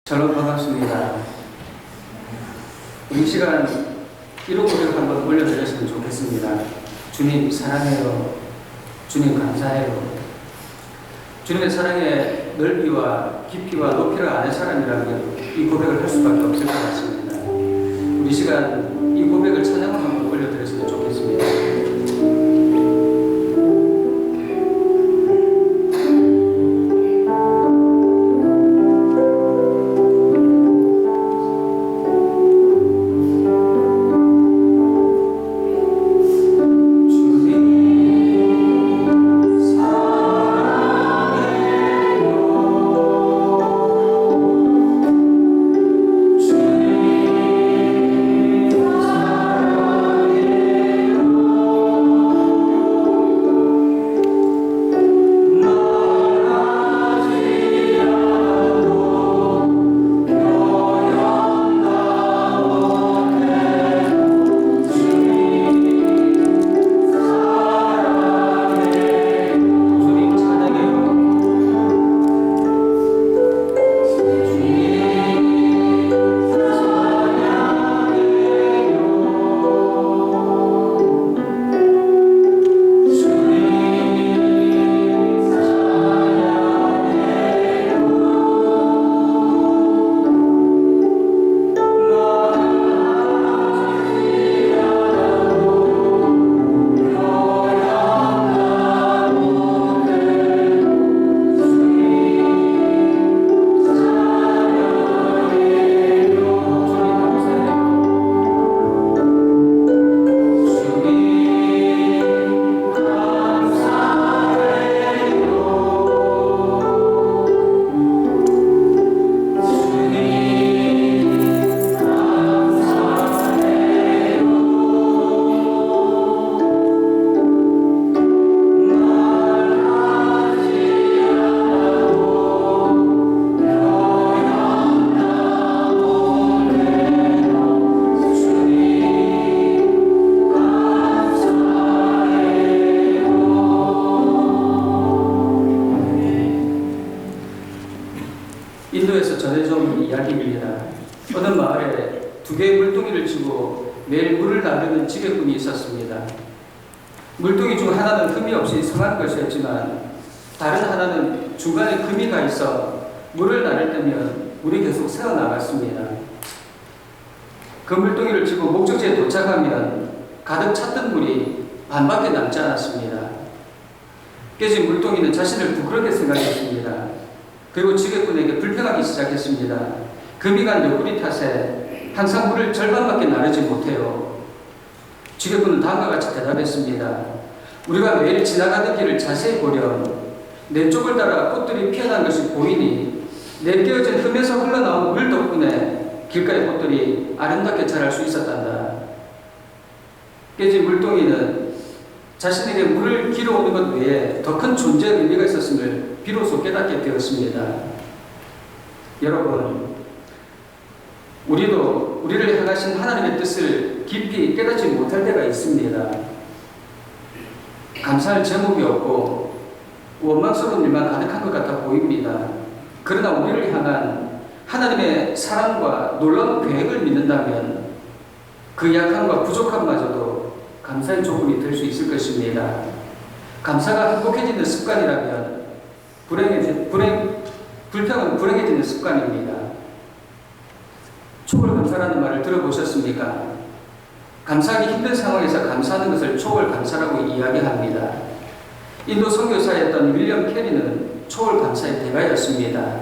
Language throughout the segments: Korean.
샬롬 반갑습니다. 이 시간 기록 고백 한번 올려드렸으면 좋겠습니다. 주님 사랑해요. 주님 감사해요. 주님의 사랑의 넓이와 깊이와 높이를 아는 사람이라면 이 고백을 할 수밖에 없을 것 같습니다. 우리 시간 이 고백을 찬양을 한번 올려드렸으면 좋겠습니다. 인도에서 전해져온 이야기입니다. 어느 마을에 두 개의 물동이를 쥐고 매일 물을 나르는 지게꾼이 있었습니다. 물동이 중 하나는 흠이 없이 성한 것이었지만 다른 하나는 중간에 금이 가 있어 물을 나를 때면 물이 계속 새어나갔습니다. 그 물동이를 쥐고 목적지에 도착하면 가득 찼던 물이 반밖에 남지 않았습니다. 깨진 물동이는 자신을 부끄럽게 생각했습니다. 그리고 지게꾼에게 불평하기 시작했습니다. 금이 간 너구리 탓에 항상 물을 절반밖에 나르지 못해요. 지게꾼은 다음과 같이 대답했습니다. 우리가 매일 지나가는 길을 자세히 보렴 내 쪽을 따라 꽃들이 피어난 것이 보이니 내 깨어진 흠에서 흘러나온 물 덕분에 길가의 꽃들이 아름답게 자랄 수 있었단다. 깨진 물동이는 자신에게 물을 길어오는 것 외에 더 큰 존재의 의미가 있었음을 비로소 깨닫게 되었습니다. 여러분, 우리도 우리를 향하신 하나님의 뜻을 깊이 깨닫지 못할 때가 있습니다. 감사할 제목이 없고 원망스러운 일만 가득한 것 같아 보입니다. 그러나 우리를 향한 하나님의 사랑과 놀라운 계획을 믿는다면 그 약함과 부족함마저도 감사의 조건이 될 수 있을 것입니다. 감사가 행복해지는 습관이라면 불평은 불행해지는 습관입니다. 초월감사라는 말을 들어보셨습니까? 감사하기 힘든 상황에서 감사하는 것을 초월감사라고 이야기합니다. 인도 선교사였던 윌리엄 캐리는 초월감사의 대가였습니다.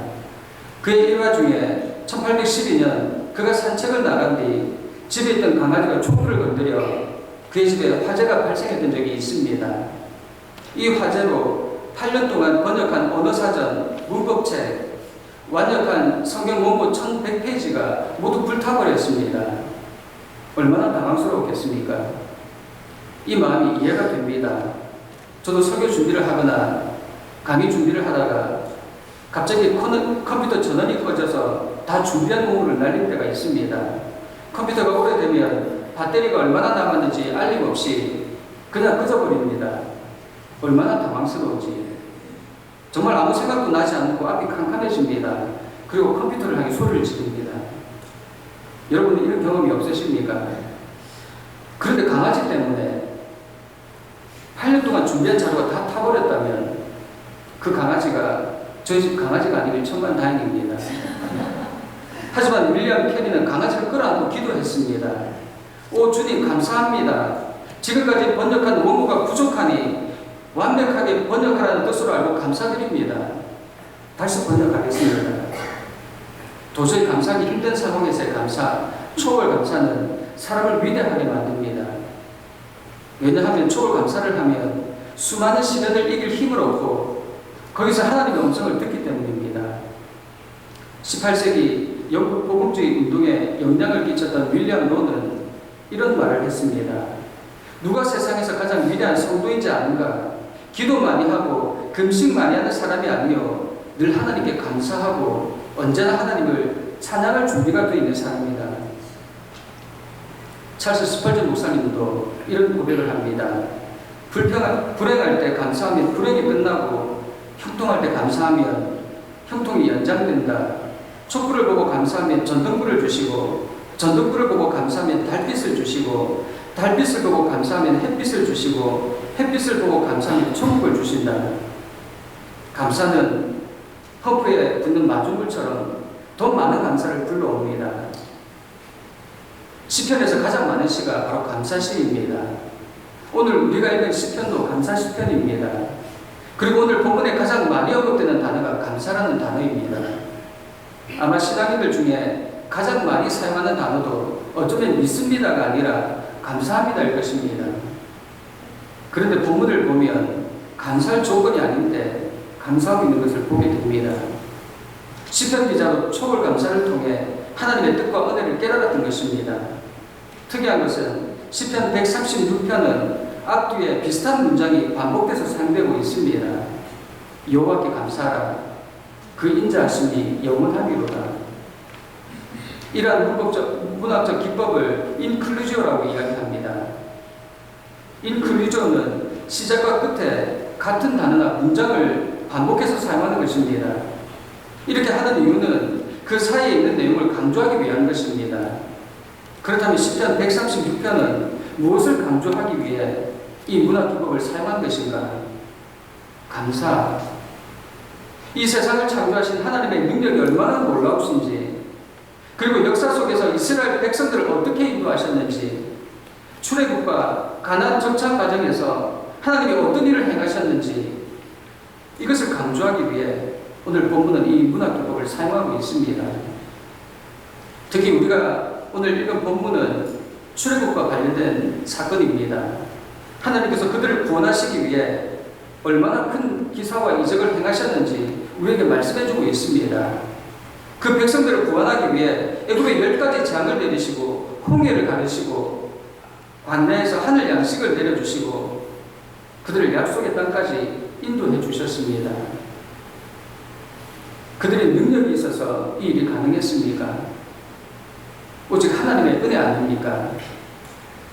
그의 일화 중에 1812년 그가 산책을 나간 뒤 집에 있던 강아지가 촛불을 건드려 그의 집에 화재가 발생했던 적이 있습니다. 이 화재로 8년 동안 번역한 언어사전, 문법책, 완역한 성경 원고 1100페이지가 모두 불타버렸습니다. 얼마나 당황스러웠겠습니까? 이 마음이 이해가 됩니다. 저도 설교 준비를 하거나 강의 준비를 하다가 갑자기 컴퓨터 전원이 꺼져서 다 준비한 공물을 날릴 때가 있습니다. 컴퓨터가 오래되면 배터리가 얼마나 남았는지 알림 없이 그냥 꺼져버립니다. 얼마나 당황스러운지. 정말 아무 생각도 나지 않고 앞이 캄캄해집니다. 그리고 컴퓨터를 향해 소리를 지릅니다. 여러분은 이런 경험이 없으십니까? 그런데 강아지 때문에 8년 동안 준비한 자료가 다 타버렸다면 그 강아지가 저희 집 강아지가 아니길 천만다행입니다. 하지만 윌리엄 캐리는 강아지를 끌어안고 기도했습니다. 오 주님 감사합니다. 지금까지 번역한 원고가 부족하니 완벽하게 번역하라는 뜻으로 알고 감사드립니다. 다시 번역하겠습니다. 도저히 감사하기 힘든 상황에서의 감사, 초월 감사는 사람을 위대하게 만듭니다. 왜냐하면 초월 감사를 하면 수많은 시련을 이길 힘을 얻고 거기서 하나님의 음성을 듣기 때문입니다. 18세기 영국 복음주의 운동에 영향을 끼쳤던 윌리엄 론은 이런 말을 했습니다. 누가 세상에서 가장 위대한 성도인지 아는가? 기도 많이 하고 금식 많이 하는 사람이 아니요 늘 하나님께 감사하고 언제나 하나님을 찬양할 준비가 되어 있는 사람이다. 찰스 스펄전 목사님도 이런 고백을 합니다. 불행할 때 감사하면 불행이 끝나고 형통할 때 감사하면 형통이 연장된다. 촛불을 보고 감사하면 전등불을 주시고 전등불을 보고 감사하면 달빛을 주시고 달빛을 보고 감사하면 햇빛을 주시고 햇빛을 보고 감사하면 천국을 주신다. 감사는 펌프에 붙는 마중물처럼 더 많은 감사를 불러옵니다. 시편에서 가장 많은 시가 바로 감사시입니다. 오늘 우리가 읽은 시편도 감사시편입니다. 그리고 오늘 본문에 가장 많이 언급되는 단어가 감사라는 단어입니다. 아마 신앙인들 중에 가장 많이 사용하는 단어도 어쩌면 믿습니다가 아니라 감사합니다일 것입니다. 그런데 본문을 보면 감사할 조건이 아닌데 감사하고 있는 것을 보게 됩니다. 시편 기자도 초월 감사를 통해 하나님의 뜻과 은혜를 깨달았던 것입니다. 특이한 것은 시편 136편은 앞뒤에 비슷한 문장이 반복돼서 사용되고 있습니다. 여호와께 감사하라. 그 인자하심이 영원하리로다. 이러한 문학적 기법을 인클루지오라고 이야기합니다. 인클루지오는 시작과 끝에 같은 단어나 문장을 반복해서 사용하는 것입니다. 이렇게 하는 이유는 그 사이에 있는 내용을 강조하기 위한 것입니다. 그렇다면 시편 136편은 무엇을 강조하기 위해 이 문학 기법을 사용한 것인가? 감사. 이 세상을 창조하신 하나님의 능력이 얼마나 놀라우신지, 그리고 역사 속에서 이스라엘 백성들을 어떻게 인도하셨는지, 출애굽과 가나안 정착 과정에서 하나님이 어떤 일을 행하셨는지, 이것을 강조하기 위해 오늘 본문은 이 문학 기법을 사용하고 있습니다. 특히 우리가 오늘 읽은 본문은 출애굽과 관련된 사건입니다. 하나님께서 그들을 구원하시기 위해 얼마나 큰 기사와 이적을 행하셨는지 우리에게 말씀해주고 있습니다. 그 백성들을 구원하기 위해 애굽에 10가지 재앙을 내리시고 홍해를 가르시고 광야에서 하늘 양식을 내려주시고 그들을 약속의 땅까지 인도해 주셨습니다. 그들의 능력이 있어서 이 일이 가능했습니까? 오직 하나님의 은혜 아닙니까?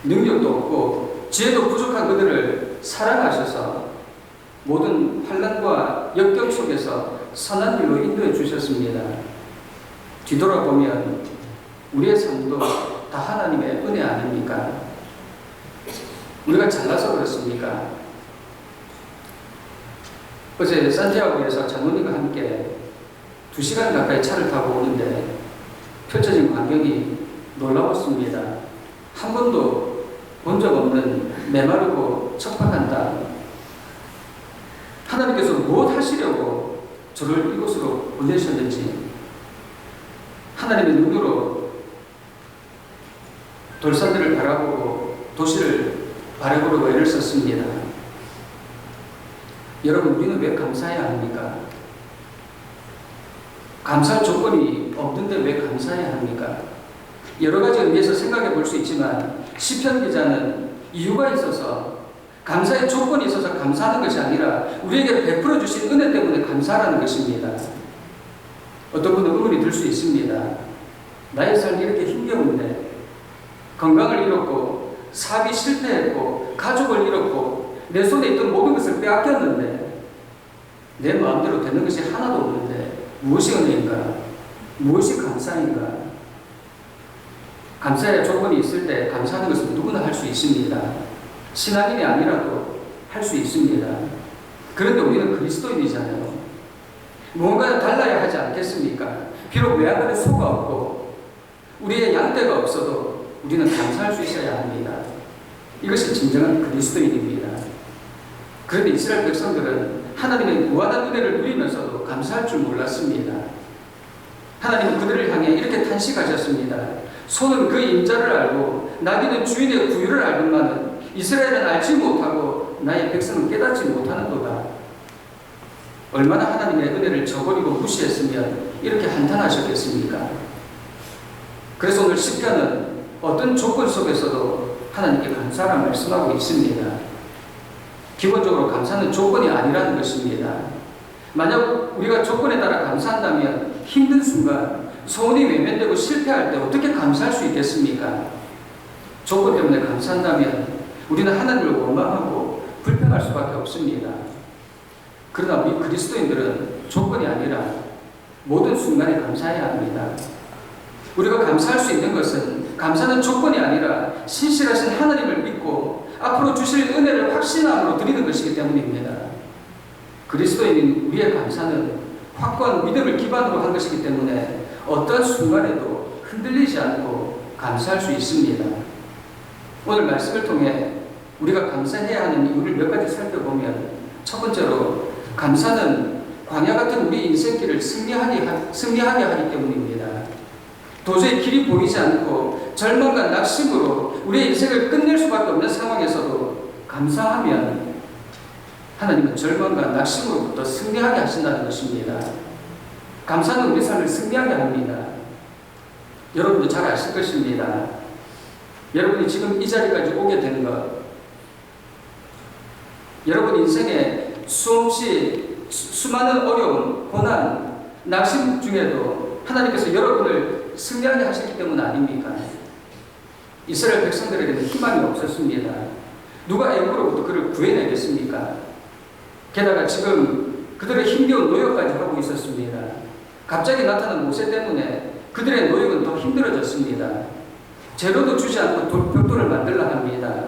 능력도 없고 지혜도 부족한 그들을 사랑하셔서 모든 환난과 역경 속에서 선한 길로 인도해 주셨습니다. 뒤돌아보면 우리의 삶도 다 하나님의 은혜 아닙니까? 우리가 잘나서 그렇습니까? 어제 산티아고에서 장로님과 함께 2시간 가까이 차를 타고 오는데 펼쳐진 광경이 놀라웠습니다. 한 번도 본 적 없는 메마르고 척박한 땅. 하나님께서 무엇 하시려고 저를 이곳으로 보내셨는지, 하나님의 눈으로 돌산들을 바라보고 도시를 바라보려고 애를 썼습니다. 여러분, 우리는 왜 감사해야 합니까? 감사할 조건이 없는데 왜 감사해야 합니까? 여러 가지 의미에서 생각해 볼 수 있지만 시편 기자는 이유가 있어서, 감사의 조건이 있어서 감사하는 것이 아니라 우리에게 베풀어 주신 은혜 때문에 감사하라는 것입니다. 어떤 분은 의문이 들 수 있습니다. 나의 삶이 이렇게 힘겨운데 건강을 잃었고 사업이 실패했고 가족을 잃었고 내 손에 있던 모든 것을 빼앗겼는데 내 마음대로 되는 것이 하나도 없는데 무엇이 은혜인가? 무엇이 감사인가? 감사의 조건이 있을 때 감사하는 것은 누구나 할 수 있습니다. 신앙인이 아니라도 할 수 있습니다. 그런데 우리는 그리스도인이잖아요. 무언가 달라야 하지 않겠습니까? 비록 외양간에 소가 없고 우리의 양떼가 없어도 우리는 감사할 수 있어야 합니다. 이것이 진정한 그리스도인입니다. 그런데 이스라엘 백성들은 하나님의 무한한 은혜를 누리면서도 감사할 줄 몰랐습니다. 하나님은 그들을 향해 이렇게 탄식하셨습니다. 소는 그 임자를 알고 나귀는 주인의 구유를 알건만은 이스라엘은 알지 못하고 나의 백성은 깨닫지 못하는도다. 얼마나 하나님의 은혜를 저버리고 무시했으면 이렇게 한탄하셨겠습니까? 그래서 오늘 시편은 어떤 조건 속에서도 하나님께 감사를 말씀하고 있습니다. 기본적으로 감사는 조건이 아니라는 것입니다. 만약 우리가 조건에 따라 감사한다면 힘든 순간, 소원이 외면되고 실패할 때 어떻게 감사할 수 있겠습니까? 조건 때문에 감사한다면 우리는 하나님을 원망하고 불평할 수밖에 없습니다. 그러나 우리 그리스도인들은 조건이 아니라 모든 순간에 감사해야 합니다. 우리가 감사할 수 있는 것은 감사는 조건이 아니라 신실하신 하나님을 믿고 앞으로 주실 은혜를 확신함으로 드리는 것이기 때문입니다. 그리스도인인 우리의 감사는 확고한 믿음을 기반으로 한 것이기 때문에 어떤 순간에도 흔들리지 않고 감사할 수 있습니다. 오늘 말씀을 통해 우리가 감사해야 하는 이유를 몇 가지 살펴보면 첫 번째로 감사는 광야 같은 우리 인생길을 승리하게 하기 때문입니다. 도저히 길이 보이지 않고 절망과 낙심으로 우리의 인생을 끝낼 수밖에 없는 상황에서도 감사하면 하나님은 절망과 낙심으로부터 승리하게 하신다는 것입니다. 감사는 우리 삶을 승리하게 합니다. 여러분도 잘 아실 것입니다. 여러분이 지금 이 자리까지 오게 된 것, 여러분 인생에 수없이 수많은 어려움, 고난, 낙심 중에도 하나님께서 여러분을 승리하게 하셨기 때문 아닙니까? 이스라엘 백성들에게는 희망이 없었습니다. 누가 애국으로부터 그를 구해내겠습니까? 게다가 지금 그들의 힘겨운 노역까지 하고 있었습니다. 갑자기 나타난 모세 때문에 그들의 노역은 더 힘들어졌습니다. 재료도 주지 않고 벽돌을 만들라 합니다.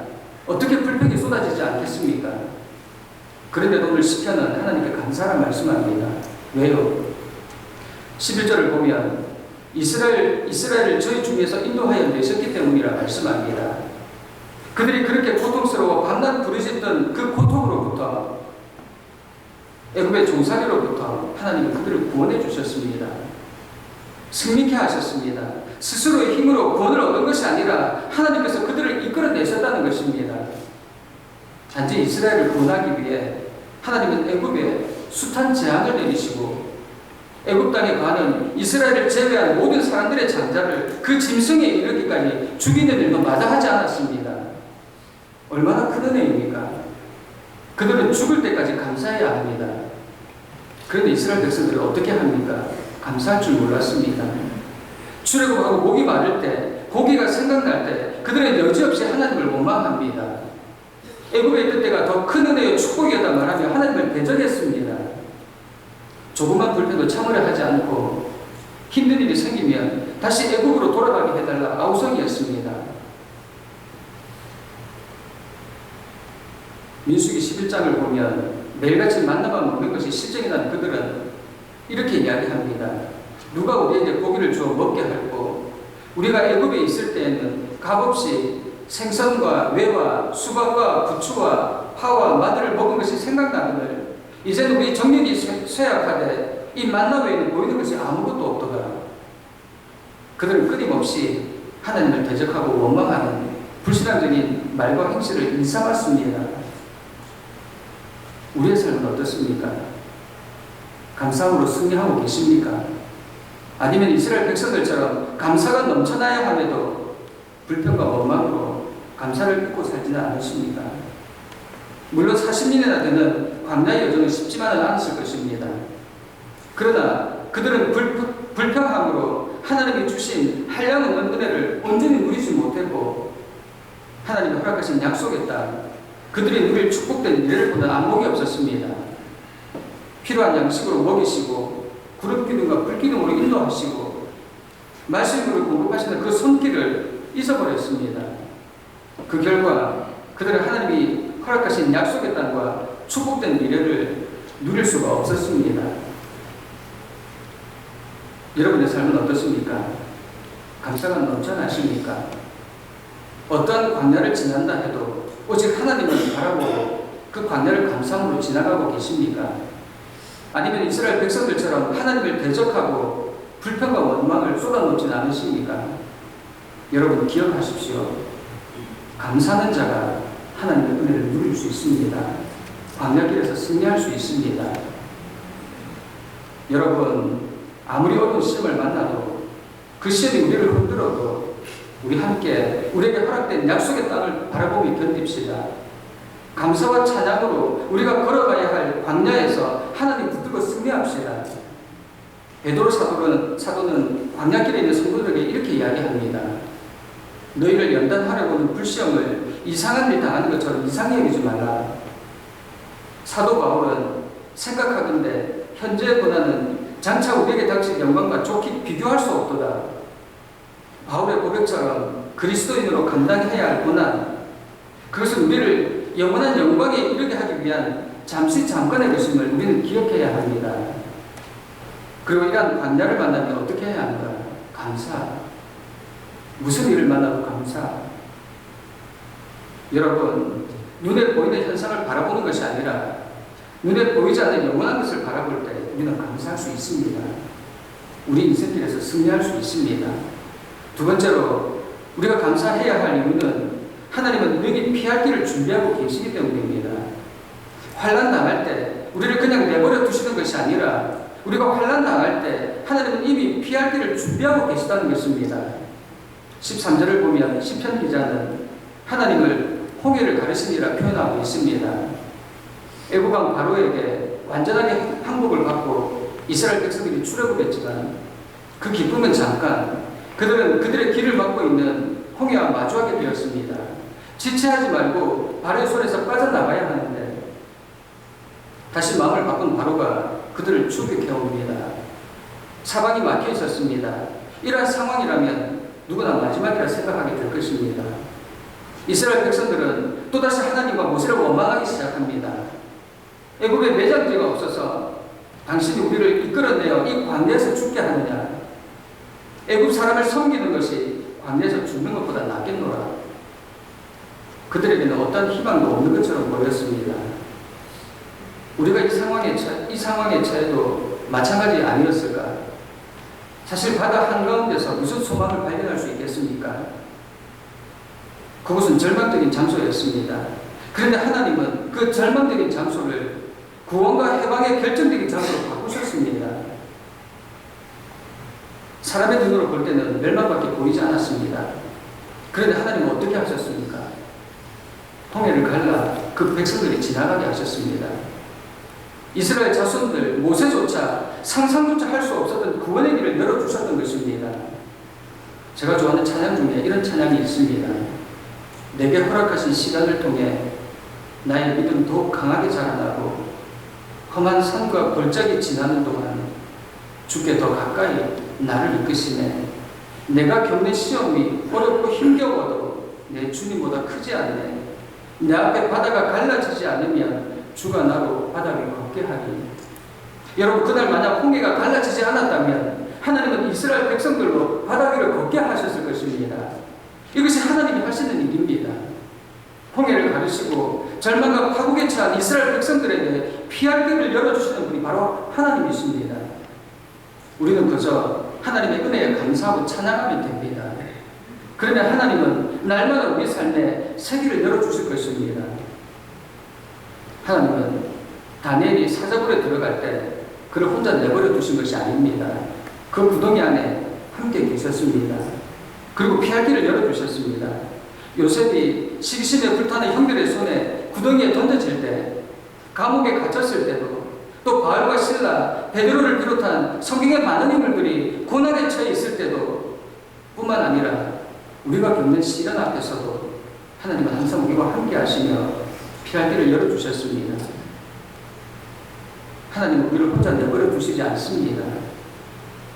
어떻게 불평이 쏟아지지 않겠습니까? 그런데도 오늘 시편은 하나님께 감사를 말씀합니다. 왜요? 11절을 보면 이스라엘을 저희 중에서 인도하여 내셨기 때문이라 말씀합니다. 그들이 그렇게 고통스러워 밤낮 부르짖던 그 고통으로부터 애굽의 종살이로부터 하나님은 그들을 구원해 주셨습니다. 승리케 하셨습니다. 스스로의 힘으로 구원을 얻은 것이 아니라 하나님께서 그들을 이끌어내셨다는 것입니다. 단지 이스라엘을 구원하기 위해 하나님은 애굽에 숱한 재앙을 내리시고 애굽 땅에 가는 이스라엘을 제외한 모든 사람들의 장자를 그 짐승에 이르기까지 죽이는 일도 마다하지 않았습니다. 얼마나 큰 은혜입니까? 그들은 죽을 때까지 감사해야 합니다. 그런데 이스라엘 백성들은 어떻게 합니까? 감사할 줄 몰랐습니다. 출애굽하고 목이 마를 때, 고기가 생각날 때 그들은 여지없이 하나님을 원망합니다. 애굽에 있던 때가 더 큰 은혜의 축복이었다 말하며 하나님을 대적했습니다. 조그만 불편도 참으려 하지 않고 힘든 일이 생기면 다시 애굽으로 돌아가게 해달라 아우성이었습니다. 민수기 11장을 보면 매일같이 만나만 먹는 것이 실정이 난 그들은 이렇게 이야기합니다. 누가 우리에게 고기를 주어 먹게 할고 우리가 애굽에 있을 때에는 값없이 생선과 외와 수박과 부추와 파와 마늘을 먹은 것이 생각나거늘 이제는 우리 정력이 쇠약하되 이 만나 외에는 보이는 것이 아무것도 없도다. 그들은 끊임없이 하나님을 대적하고 원망하는 불신앙적인 말과 행실을 일삼았습니다. 우리의 삶은 어떻습니까? 감사함으로 승리하고 계십니까? 아니면 이스라엘 백성들처럼 감사가 넘쳐나야 함에도 불평과 원망으로 감사를 잊고 살지는 않으십니까? 물론 40년이나 되는 광야의 여정은 쉽지만은 않았을 것입니다. 그러나 그들은 불평함으로 하나님이 주신 한량없는 은혜를 온전히 누리지 못했고 하나님이 허락하신 약속의 땅, 그들이 누릴 축복된 미래를 보는 안목이 없었습니다. 필요한 양식으로 먹이시고 구름 기둥과 불 기둥으로 인도하시고 말씀으로 공급하시는 그 손길을 잊어버렸습니다. 그 결과 그들은 하나님이 허락하신 약속의 땅과 축복된 미래를 누릴 수가 없었습니다. 여러분의 삶은 어떻습니까? 감사가 넘쳐나십니까? 어떠한 광야를 지난다 해도 오직 하나님을 바라보고 그 광야를 감사함으로 지나가고 계십니까? 아니면 이스라엘 백성들처럼 하나님을 대적하고 불평과 원망을 쏟아놓지는 않으십니까? 여러분 기억하십시오. 감사하는 자가 하나님의 은혜를 누릴 수 있습니다. 광야길에서 승리할 수 있습니다. 여러분 아무리 어려운 시험을 만나도 그 시험이 우리를 흔들어도 우리 함께 우리에게 허락된 약속의 땅을 바라보며 견딥시다. 감사와 찬양으로 우리가 걸어가야 할 광야에서 하나님 붙들고 승리합시다. 베드로 사도는 광야길에 있는 성도들에게 이렇게 이야기합니다. 너희를 연단하려고는 불시험을 이상한 일 당하는 것처럼 이상히 여기지 말라. 사도 바울은 생각하건대 현재의 고난은 장차 우리에게 닥칠 영광과 좋게 비교할 수 없도다. 바울의 고백처럼 그리스도인으로 감당해야 할 고난, 그것은 우리를 영원한 영광에 이르게 하기 위한 잠깐의 것임을 우리는 기억해야 합니다. 그리고 이러한 광야를 만나면 어떻게 해야 하는가? 감사. 무슨 일을 만나도 감사. 여러분, 눈에 보이는 현상을 바라보는 것이 아니라 눈에 보이지 않는 영원한 것을 바라볼 때 우리는 감사할 수 있습니다. 우리 인생길에서 승리할 수 있습니다. 두 번째로 우리가 감사해야 할 이유는 하나님은 우리에게 피할 길을 준비하고 계시기 때문입니다. 환난 당할 때 우리를 그냥 내버려 두시는 것이 아니라 우리가 환난 당할 때 하나님은 이미 피할 길을 준비하고 계시다는 것입니다. 13절을 보면 시편 기자는 하나님을 홍해를 가르치니라 표현하고 있습니다. 애국왕 바로에게 완전하게 항복을 받고 이스라엘 백성들이 출애굽했지만 그 기쁨은 잠깐, 그들은 그들의 길을 막고 있는 홍해와 마주하게 되었습니다. 지체하지 말고 바로의 손에서 빠져나가야 하는데 다시 마음을 바꾼 바로가 그들을 추격해옵니다. 사방이 막혀 있었습니다. 이러한 상황이라면 누구나 마지막이라 생각하게 될 것입니다. 이스라엘 백성들은 또다시 하나님과 모세를 원망하기 시작합니다. 애굽에 매장지가 없어서 당신이 우리를 이끌어내어 이 광야에서 죽게 하느냐? 애굽 사람을 섬기는 것이 광야에서 죽는 것보다 낫겠노라. 그들에게는 어떤 희망도 없는 것처럼 보였습니다. 우리가 이 상황에 처해도 마찬가지 아니었을까? 사실 바다 한가운데서 무슨 소망을 발견할 수 있겠습니까? 그곳은 절망적인 장소였습니다. 그런데 하나님은 그 절망적인 장소를 구원과 해방의 결정적인 장소로 바꾸셨습니다. 사람의 눈으로 볼 때는 멸망밖에 보이지 않았습니다. 그런데 하나님은 어떻게 하셨습니까? 홍해를 갈라 그 백성들이 지나가게 하셨습니다. 이스라엘 자손들 모세조차 상상조차 할 수 없었던 구원의 길을 열어주셨던 것입니다. 제가 좋아하는 찬양 중에 이런 찬양이 있습니다. 내게 허락하신 시간을 통해 나의 믿음 더욱 강하게 자라나고 험한 산과 골짜기 지나는 동안 주께 더 가까이 나를 이끄시네. 내가 겪는 시험이 어렵고 힘겨워도 내 주님보다 크지 않네. 내 앞에 바다가 갈라지지 않으면 주가 나로 바다 위를 걷게 하리. 여러분, 그날 만약 홍해가 갈라지지 않았다면 하나님은 이스라엘 백성들로 바다 위를 걷게 하셨을 것입니다. 이것이 하나님이 하시는 일입니다. 홍해를 가르시고 절망과 파국에 처한 이스라엘 백성들에게 피할 길을 열어주시는 분이 바로 하나님이십니다. 우리는 그저 하나님의 은혜에 감사하고 찬양하면 됩니다. 그러나 하나님은 날마다 우리 삶에 세계를 열어주실 것입니다. 하나님은 다니엘이 사자굴에 들어갈 때 그를 혼자 내버려 두신 것이 아닙니다. 그 구덩이 안에 함께 계셨습니다. 그리고 피할 길을 열어주셨습니다. 요셉이 시기심에 불타는 형들의 손에 구덩이에 던져질 때, 감옥에 갇혔을 때도, 또 바울과 실라, 베드로를 비롯한 성경의 많은 인물들이 고난에 처해 있을 때도 뿐만 아니라 우리가 겪는 시련 앞에서도 하나님은 항상 우리와 함께 하시며 피할 길을 열어주셨습니다. 하나님은 우리를 혼자 내버려 두시지 않습니다.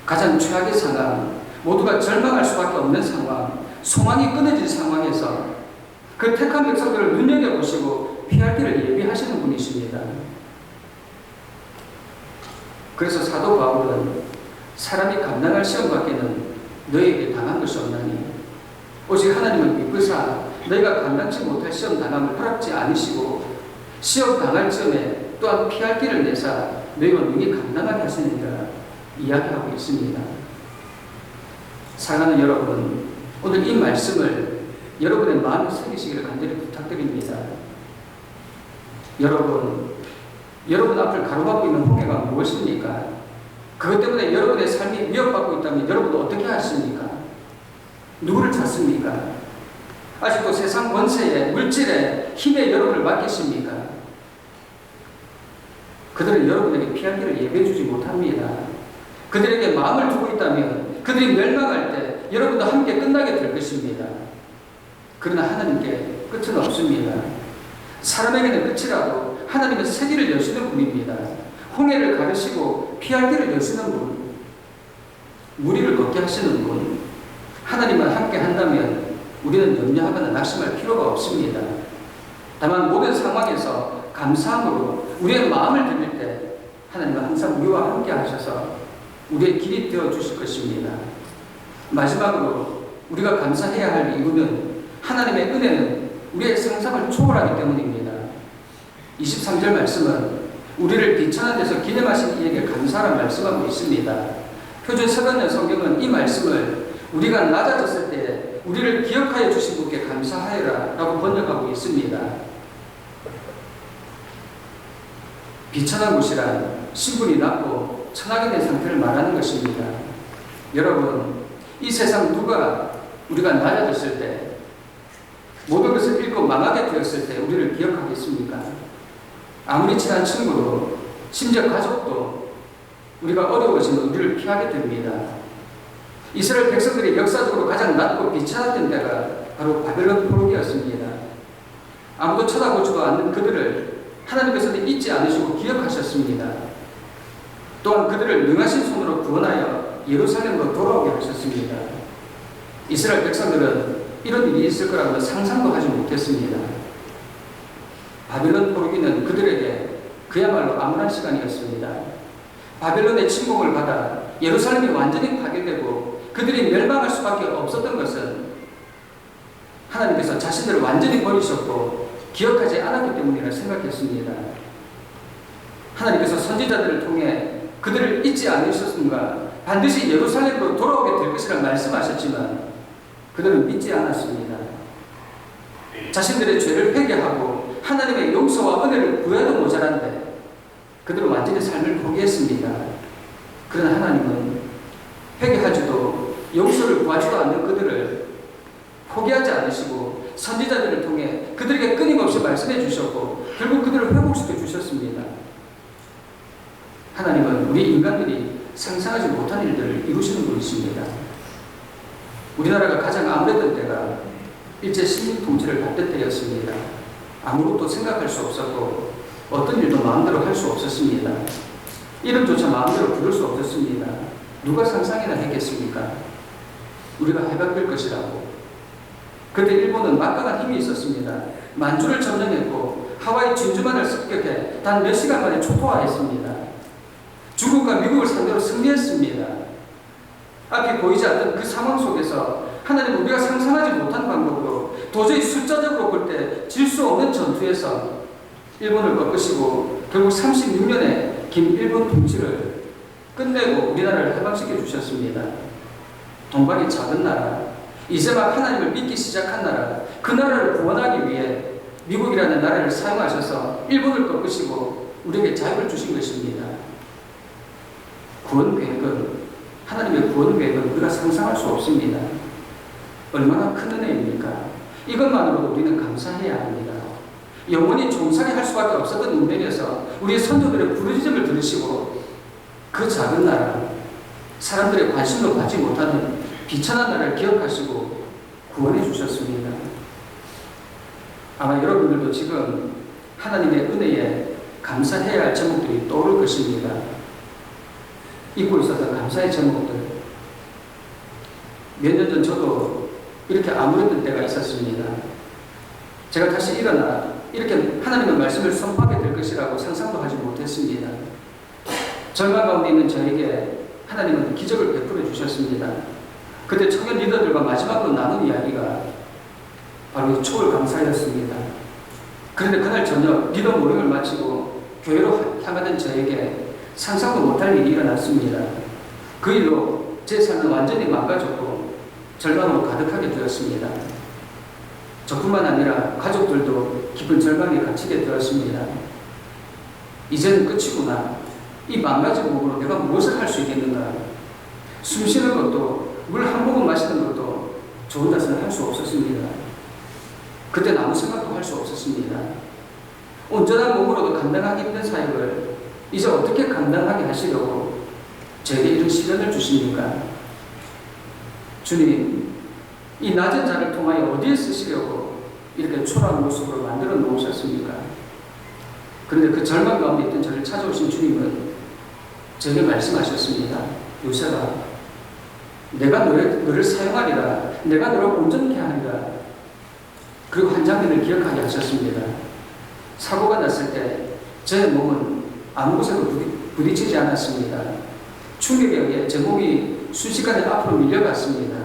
가장 최악의 상황, 모두가 절망할 수밖에 없는 상황, 소망이 끊어진 상황에서 그 택한 백성들을 눈여겨보시고 피할 길을 예비하시는 분이십니다. 그래서 사도 바울은 사람이 감당할 시험 밖에는 너에게 당한 것이 없나니 오직 하나님을 믿으사 너희가 감당치 못할 시험 당함을 허락지 않으시고 시험 당할 즈음에 또한 피할 길을 내사 너희가 능히 감당하게 하시니라 이야기하고 있습니다. 사랑하는 여러분, 오늘 이 말씀을 여러분의 마음에 새기시기를 간절히 부탁드립니다. 여러분 앞을 가로막고 있는 홍해가 무엇입니까? 그것 때문에 여러분의 삶이 위협받고 있다면 여러분은 어떻게 하십니까? 누구를 찾습니까? 아직도 세상 권세에 물질에 힘에 여러분을 맡기십니까? 그들은 여러분에게 피할 길을 예배해 주지 못합니다. 그들에게 마음을 두고 있다면 그들이 멸망할 때 여러분도 함께 끝나게 될 것입니다. 그러나 하나님께 끝은 없습니다. 사람에게는 끝이라도 하나님은 세기를 여시는 분입니다. 홍해를 가르시고 피할 길을 여시는 분, 무리를 걷게 하시는 분, 하나님만 함께 한다면 우리는 염려하거나 낙심할 필요가 없습니다. 다만 모든 상황에서 감사함으로 우리의 마음을 드릴 때 하나님은 항상 우리와 함께 하셔서 우리의 길이 되어 주실 것입니다. 마지막으로 우리가 감사해야 할 이유는 하나님의 은혜는 우리의 상상을 초월하기 때문입니다. 23절 말씀은 우리를 비천한 데서 기념하신 이에게 감사하라는 말씀하고 있습니다. 표준 서간년 성경은 이 말씀을 우리가 낮아졌을 때 우리를 기억하여 주신 분께 감사하여라 라고 번역하고 있습니다. 비천한 곳이란 신분이 낮고 천하게 된 상태를 말하는 것입니다. 여러분, 이 세상 누가 우리가 낮아졌을 때 모든 것을 잃고 망하게 되었을 때 우리를 기억하겠습니까? 아무리 친한 친구도 심지어 가족도 우리가 어려워지면 우리를 피하게 됩니다. 이스라엘 백성들이 역사적으로 가장 낮고 비천했던 때가 바로 바벨론 포로기였습니다. 아무도 쳐다보지도 않는 그들을 하나님께서는 잊지 않으시고 기억하셨습니다. 또한 그들을 능하신 손으로 구원하여 예루살렘으로 돌아오게 하셨습니다. 이스라엘 백성들은 이런 일이 있을 거라고는 상상도 하지 못했습니다. 바벨론 포로기는 그들에게 그야말로 암울한 시간이었습니다. 바벨론의 침공을 받아 예루살렘이 완전히 파괴되고 그들이 멸망할 수밖에 없었던 것은 하나님께서 자신들을 완전히 버리셨고 기억하지 않았기 때문이라 생각했습니다. 하나님께서 선지자들을 통해 그들을 잊지 않으셨습니다. 반드시 예루살렘으로 돌아오게 될 것이라 말씀하셨지만 그들은 믿지 않았습니다. 자신들의 죄를 회개하고 하나님의 용서와 은혜를 구해도 모자란데 그들은 완전히 삶을 포기했습니다. 그러나 하나님은 회개하지도 용서를 구하지도 않는 그들을 포기하지 않으시고 선지자들을 통해 그들에게 끊임없이 말씀해 주셨고 결국 그들을 회복시켜 주셨습니다. 하나님은 우리 인간들이 상상하지 못한 일들을 이루시는 분이십니다. 우리나라가 가장 암울했던 때가 일제 식민 통치를 받던 때였습니다. 아무것도 생각할 수 없었고 어떤 일도 마음대로 할 수 없었습니다. 이름조차 마음대로 부를 수 없었습니다. 누가 상상이나 했겠습니까? 우리가 해방될 것이라고. 그때 일본은 막강한 힘이 있었습니다. 만주를 점령했고 하와이 진주만을 습격해 단 몇 시간 만에 초토화했습니다. 중국과 미국을 상대로 승리했습니다. 앞이 보이지 않던 그 상황 속에서 하나님은 우리가 상상하지 못한 방법으로 도저히 숫자적으로 볼 때 질 수 없는 전투에서 일본을 꺾으시고 결국 36년의 긴 일본 통치를 끝내고 우리나라를 해방시켜 주셨습니다. 동방이 작은 나라, 이제 막 하나님을 믿기 시작한 나라, 그 나라를 구원하기 위해 미국이라는 나라를 사용하셔서 일본을 꺾으시고 우리에게 자유를 주신 것입니다. 구원 계획은, 하나님의 구원 계획은 우리가 상상할 수 없습니다. 얼마나 큰 은혜입니까? 이것만으로도 우리는 감사해야 합니다. 영원히 종살이 할 수밖에 없었던 운명에서 우리의 선조들의 부르짖음을 들으시고 그 작은 나라, 사람들의 관심도 받지 못하는 비천한 나라를 기억하시고 구원해 주셨습니다. 아마 여러분들도 지금 하나님의 은혜에 감사해야 할 제목들이 떠오를 것입니다. 잊고 있었던 감사의 제목들. 몇 년 전 저도 이렇게 아무랬던 때가 있었습니다. 제가 다시 일어나 이렇게 하나님의 말씀을 선포하게 될 것이라고 상상도 하지 못했습니다. 절망 가운데 있는 저에게 하나님은 기적을 베풀어 주셨습니다. 그때 청년 리더들과 마지막으로 나눈 이야기가 바로 이 초월 감사였습니다. 그런데 그날 저녁 리더 모임을 마치고 교회로 향하던 저에게 상상도 못할 일이 일어났습니다. 그 일로 제 삶은 완전히 망가졌고 절망으로 가득하게 되었습니다. 저뿐만 아니라 가족들도 깊은 절망에 갇히게 되었습니다. 이제는 끝이구나. 이 망가진 몸으로 내가 무엇을 할 수 있겠는가? 숨 쉬는 것도 물 한 모금 마시는 것도 좋은 다스는 할 수 없었습니다. 그때 아무 생각도 할 수 없었습니다. 온전한 몸으로도 감당하기 힘든 사역을 이제 어떻게 감당하게 하시려고 저에게 이런 시련을 주십니까? 주님, 이 낮은 자를 통하여 어디에 쓰시려고 이렇게 초라한 모습으로 만들어 놓으셨습니까? 그런데 그 절망 가운데 있던 저를 찾아오신 주님은 저에게 말씀하셨습니다. 요셉아, 내가 너를 사용하리라. 내가 너를 온전케 하리라. 그리고 한 장면을 기억하게 하셨습니다. 사고가 났을 때 제 몸은 아무 곳에도 부딪히지 않았습니다. 충격에 의해 제 몸이 순식간에 앞으로 밀려갔습니다.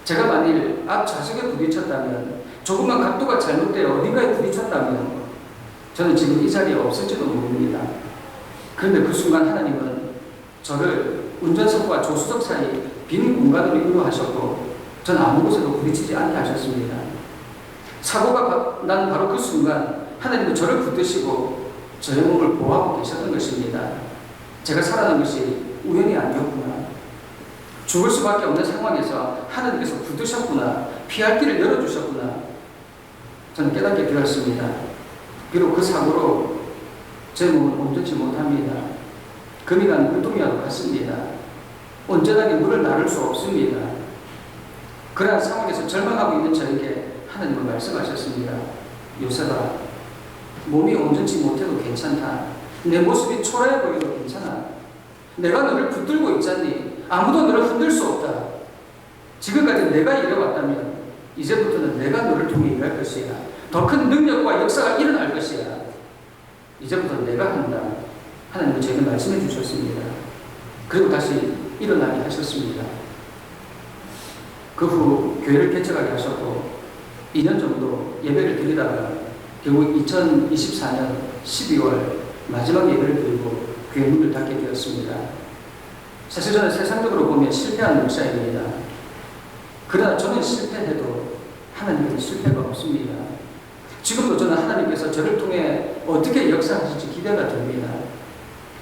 제가 만일 앞 좌석에 부딪혔다면, 조금만 각도가 잘못되어 어딘가에 부딪혔다면 저는 지금 이 자리에 없을지도 모릅니다. 그런데 그 순간 하나님은 저를 운전석과 조수석 사이 빈 공간으로 인도하셨고 저는 아무 곳에도 부딪히지 않게 하셨습니다. 사고가 난 바로 그 순간 하나님은 저를 붙드시고 저의 몸을 보호하고 계셨던 것입니다. 제가 살아난 것이 우연이 아니었구나. 죽을 수밖에 없는 상황에서 하나님께서 붙드셨구나. 피할 길을 열어주셨구나. 저는 깨닫게 되었습니다. 비록 그 사고로 제 몸은 온전치 못합니다. 금이 간 물동이와도 같습니다. 온전하게 물을 나를 수 없습니다. 그러한 상황에서 절망하고 있는 저에게 하나님은 말씀하셨습니다. 요셉아, 몸이 온전치 못해도 괜찮다. 내 모습이 초라해 보여도 괜찮아. 내가 너를 붙들고 있잖니. 아무도 너를 흔들 수 없다. 지금까지 내가 일해왔다면 이제부터는 내가 너를 통해 일할 것이야. 더 큰 능력과 역사가 일어날 것이야. 이제부터 내가 한다. 하나님은 제게 말씀해 주셨습니다. 그리고 다시 일어나게 하셨습니다. 그 후 교회를 개척하게 하셨고 2년 정도 예배를 드리다가 결국 2024년 12월 마지막 예배를 드리고 교회 문을 닫게 되었습니다. 사실 저는 세상적으로 보면 실패한 목사입니다. 그러나 저는 실패해도 하나님께서 실패가 없습니다. 지금도 저는 하나님께서 저를 통해 어떻게 역사하실지 기대가 됩니다.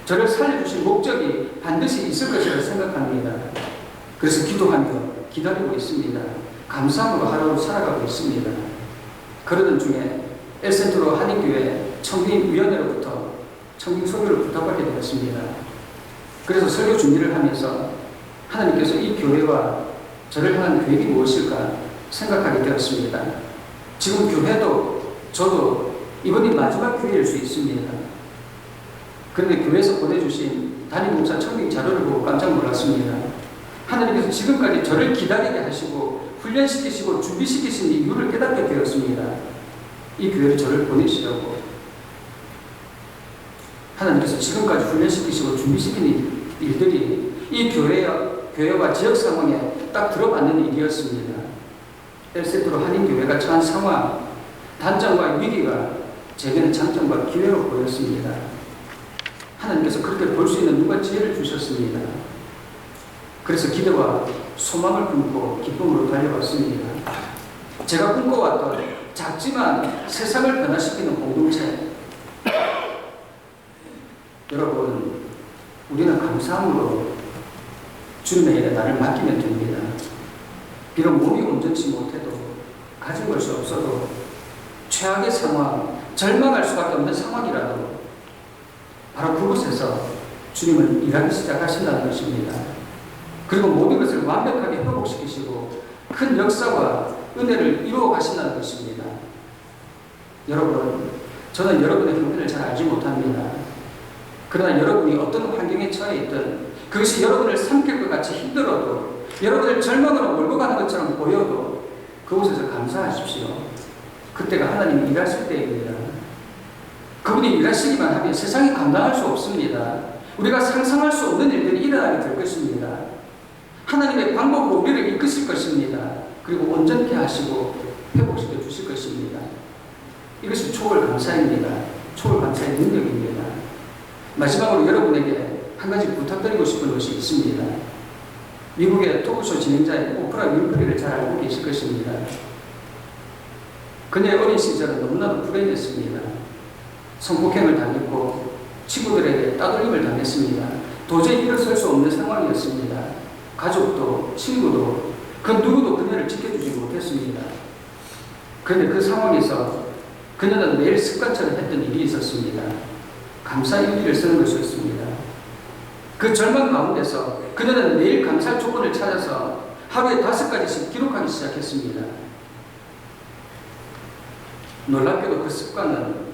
저를 살려주신 목적이 반드시 있을 것이라 생각합니다. 그래서 기도하며 기다리고 있습니다. 감사함으로 하루를 살아가고 있습니다. 그러던 중에 엘센트로 한인교회 청빙위원회로부터 청빙 소교를 부탁받게 되었습니다. 그래서 설교 준비를 하면서 하나님께서 이 교회와 저를 향한 계획이 무엇일까 생각하게 되었습니다. 지금 교회도 저도 이번이 마지막 교회일 수 있습니다. 그런데 교회에서 보내주신 담임목사 청빙 자료를 보고 깜짝 놀랐습니다. 하나님께서 지금까지 저를 기다리게 하시고 훈련시키시고 준비시키신 이유를 깨닫게 되었습니다. 이 교회를 저를 보내시려고 하나님께서 지금까지 훈련시키시고 준비시킨 일들이 이 교회와 지역 상황에 딱 들어맞는 일이었습니다. 엘센트로 한인교회가 처한 상황, 단점과 위기가 제게는 장점과 기회로 보였습니다. 하나님께서 그렇게 볼 수 있는 눈과 지혜를 주셨습니다. 그래서 기대와 소망을 품고 기쁨으로 달려왔습니다. 제가 꿈꿔왔던 작지만 세상을 변화시키는 공동체, 여러분, 우리는 감사함으로 주님의 일에 나를 맡기면 됩니다. 비록 몸이 온전치 못해도, 가진 것이 없어도, 최악의 상황, 절망할 수밖에 없는 상황이라도 바로 그곳에서 주님은 일하기 시작하신다는 것입니다. 그리고 모든 것을 완벽하게 회복시키시고 큰 역사와 은혜를 이루어 가신다는 것입니다. 여러분, 저는 여러분의 형편을 잘 알지 못합니다. 그러나 여러분이 어떤 환경에 처해 있든 그것이 여러분을 삼킬 것 같이 힘들어도 여러분들 절망으로 몰고 가는 것처럼 보여도 그곳에서 감사하십시오. 그때가 하나님이 일하실 때입니다. 그분이 일하시기만 하면 세상이 감당할 수 없습니다. 우리가 상상할 수 없는 일들이 일어나게 될 것입니다. 하나님의 방법으로 우리를 이끄실 것입니다. 그리고 온전케 하시고 회복시켜 주실 것입니다. 이것이 초월 감사입니다. 초월 감사의 능력입니다. 마지막으로 여러분에게 한 가지 부탁드리고 싶은 것이 있습니다. 미국의 토크쇼 진행자인 오프라 윈프리를 잘 알고 계실 것입니다. 그녀의 어린 시절은 너무나도 불행했습니다. 성폭행을 당했고 친구들에게 따돌림을 당했습니다. 도저히 일어설 수 없는 상황이었습니다. 가족도 친구도 그 누구도 그녀를 지켜주지 못했습니다. 그런데 그 상황에서 그녀는 매일 습관처럼 했던 일이 있었습니다. 감사 일기를 쓰는 것이었습니다. 그 절망 가운데서 그녀는 매일 감사할 조건을 찾아서 하루에 5가지씩 기록하기 시작했습니다. 놀랍게도 그 습관은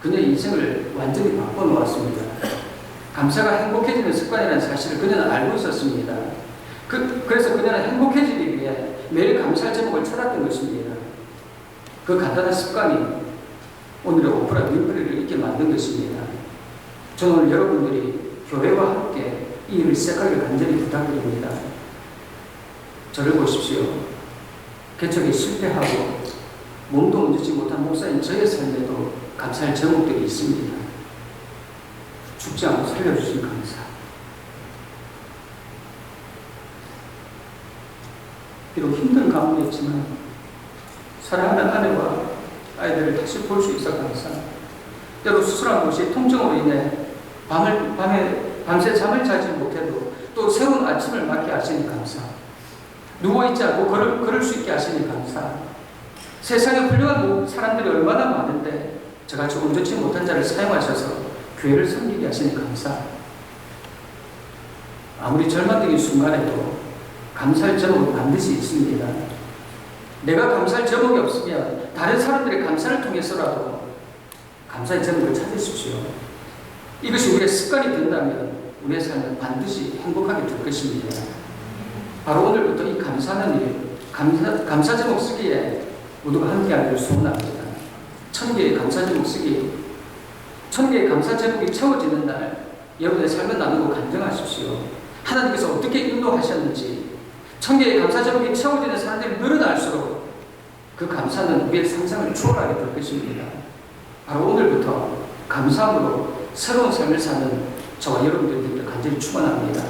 그녀의 인생을 완전히 바꿔놓았습니다. 감사가 행복해지는 습관이라는 사실을 그녀는 알고 있었습니다. 그래서 그녀는 행복해지기 위해 매일 감사할 제목을 찾았던 것입니다. 그 간단한 습관이 오늘의 오프라 윈프리를 있게 만든 것입니다. 저는 오늘 여러분들이 교회와 함께 이 일을 시작하기를 간절히 부탁드립니다. 저를 보십시오. 개척에 실패하고 몸도 얹지 못한 목사인 저의 삶에도 감사할 제목들이 있습니다. 죽지 않고 살려주신 감사. 비록 힘든 가운데 있지만 사랑하는 아내와 아이들을 다시 볼 수 있어 감사. 때로 수술한 곳이 통증으로 인해 밤새 잠을 자지 못해도 또 새로운 아침을 맞게 하시니 감사. 누워있지 않고 걸을 수 있게 하시니 감사. 세상에 훌륭한 사람들이 얼마나 많은데 저같이 온전치 못한 자를 사용하셔서 교회를 섬기게 하시니 감사. 아무리 절망적인 순간에도 감사할 제목은 반드시 있습니다. 내가 감사할 제목이 없으면 다른 사람들의 감사를 통해서라도 감사의 제목을 찾으십시오. 이것이 우리의 습관이 된다면 우리의 삶은 반드시 행복하게 될 것입니다. 바로 오늘부터 이 감사하는 일, 감사 제목 쓰기에 모두가 함께하기를 소원합니다. 1000개의 감사 제목 쓰기, 1000개의 감사 제목이 채워지는 날 여러분의 삶을 나누고 간증하십시오. 하나님께서 어떻게 인도하셨는지 1000개의 감사 제목이 채워지는 사람들이 늘어날수록 그 감사는 우리의 상상을 초월하게 될 것입니다. 바로 오늘부터 감사함으로 새로운 삶을 사는 저와 여러분들에게 간절히 축원합니다.